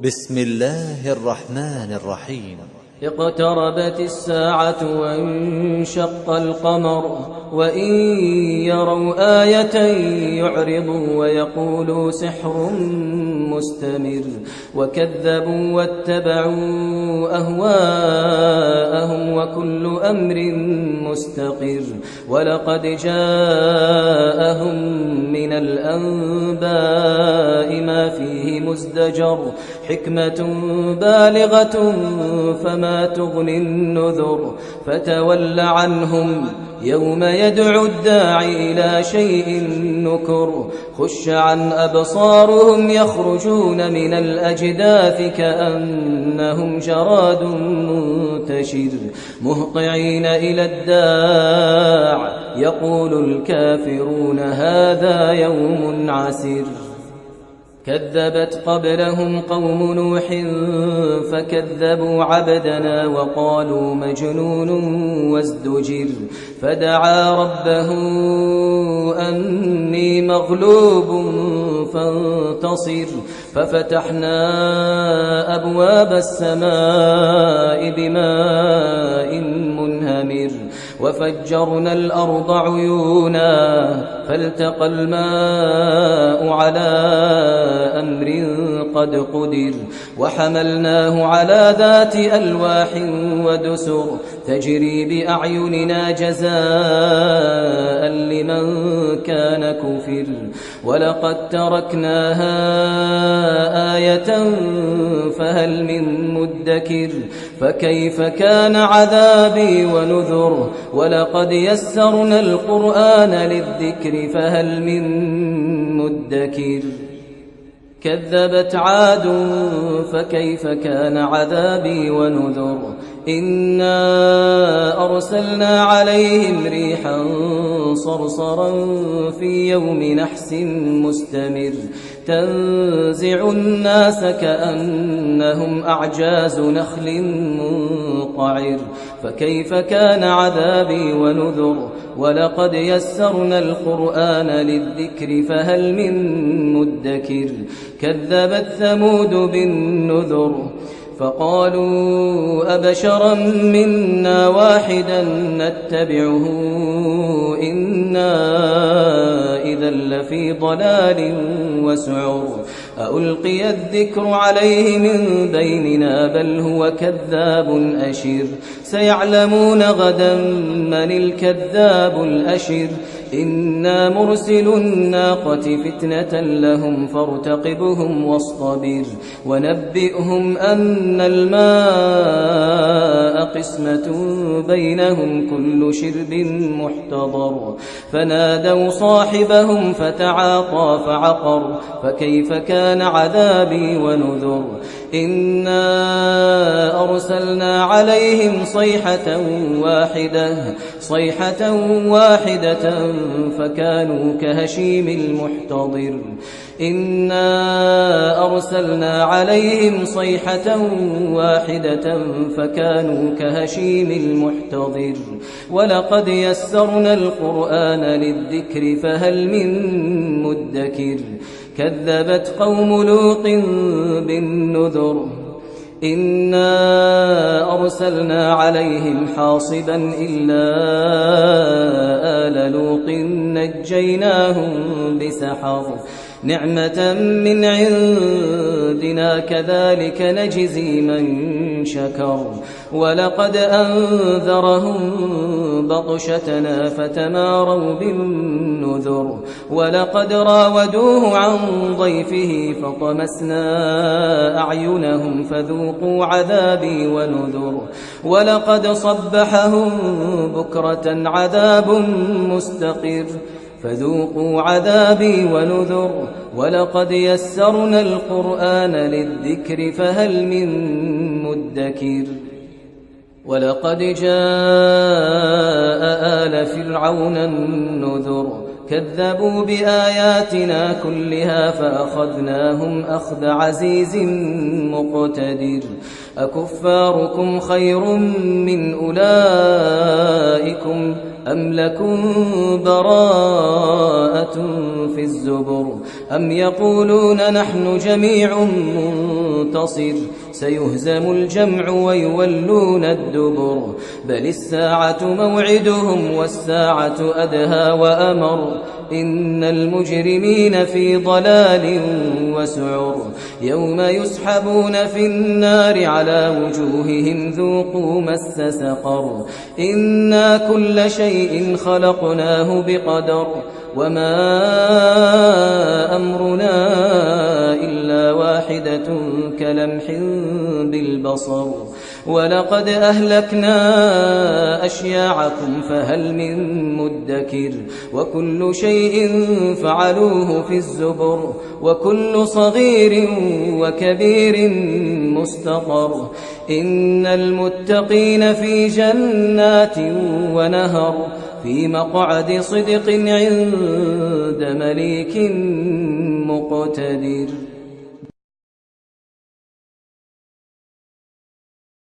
بسم الله الرحمن الرحيم. اقتربت الساعة وانشق القمر وإن يروا آية يعرضوا ويقولوا سحر مستمر وكذبوا واتبعوا أهواءهم وكل أمر مستقر ولقد جاءهم من الأنباء ما فيه مزدجر حكمة بالغة فما تغني النذر فتول عنهم يوم يدعو الداعي إلى شيء نكر خش عن أبصارهم يخرجون من الأجداث كأنهم جراد منتشر مهطعين إلى الداع يقول الكافرون هذا يوم عسر كذبت قبلهم قوم نوح فكذبوا عبدنا وقالوا مجنون وازدجر فدعا ربه أني مغلوب فانتصر ففتحنا أبواب السماء بماء منهمر وفجرنا الأرض عيونا فالتقى الماء على أمر قد قدر وحملناه على ذات ألواح ودسر تجري بأعيننا جزاء لمن كان كفر ولقد تركناها آية فهل من مدكر فكيف كان عذابي ونذر ولقد يسرنا القرآن للذكر فهل من مدكر كذبت عاد فكيف كان عذابي ونذر إنا أرسلنا عليهم ريحا صرصرا في يوم نحس مستمر تنزع الناس كأنهم أعجاز نخل منقعر فكيف كان عذابي ونذر ولقد يسرنا القرآن للذكر فهل من مدكر كذبت ثمود بالنذر فقالوا أبشرا منا واحدا نتبعه إنا إذا لفي ضلال وسعر ألقي الذكر عليه من بيننا بل هو كذاب أشر سيعلمون غدا من الكذاب الأشر إنا مرسل الناقة فتنة لهم فارتقبهم واصطبر ونبئهم أن الماء قسمة بينهم كل شرب محتضر فنادوا صاحبهم فتعاطى فعقر فكيف كان عذابي ونذر إنا أرسلنا عليهم صيحة واحدة فكانوا كهشيم المحتضر إنا أرسلنا عليهم صيحة واحدة فكانوا كهشيم المحتضر ولقد يسرنا القرآن للذكر فهل من مدكر كذبت قوم لوط بالنذر إنا أرسلنا عليهم حاصبا إلا آل لوط نجيناهم بسحر نعمة من عندنا كذلك نجزي من شكر ولقد أنذرهم بطشتنا فتماروا بالنذر ولقد راودوه عن ضيفه فطمسنا أعينهم فذوقوا عذابي ونذر ولقد صبحهم بكرة عذاب مستقر فذوقوا عذابي ونذر ولقد يسرنا القرآن للذكر فهل من مدكر ولقد جاء آل فرعون النذر كذبوا بآياتنا كلها فأخذناهم أخذ عزيز مقتدر أكفاركم خير من أولئكم أم لكم براءة في الزبر أم يقولون نحن جميع منتصر سيهزم الجمع ويولون الدبر بل الساعة موعدهم والساعة أدهى وأمر إن المجرمين في ضلال وسعر يوم يسحبون في النار على وجوههم ذوقوا مس سقر إنا كل شيء خلقناه بقدر وما أمرنا إلا واحدة كلمح بالبصر ولقد أهلكنا أشياعكم فهل من مدكر وكل شيء فعلوه في الزبر وكل صغير وكبير مستقر إن المتقين في جنات ونهر في مقعد صدق عند مليك مقتدر.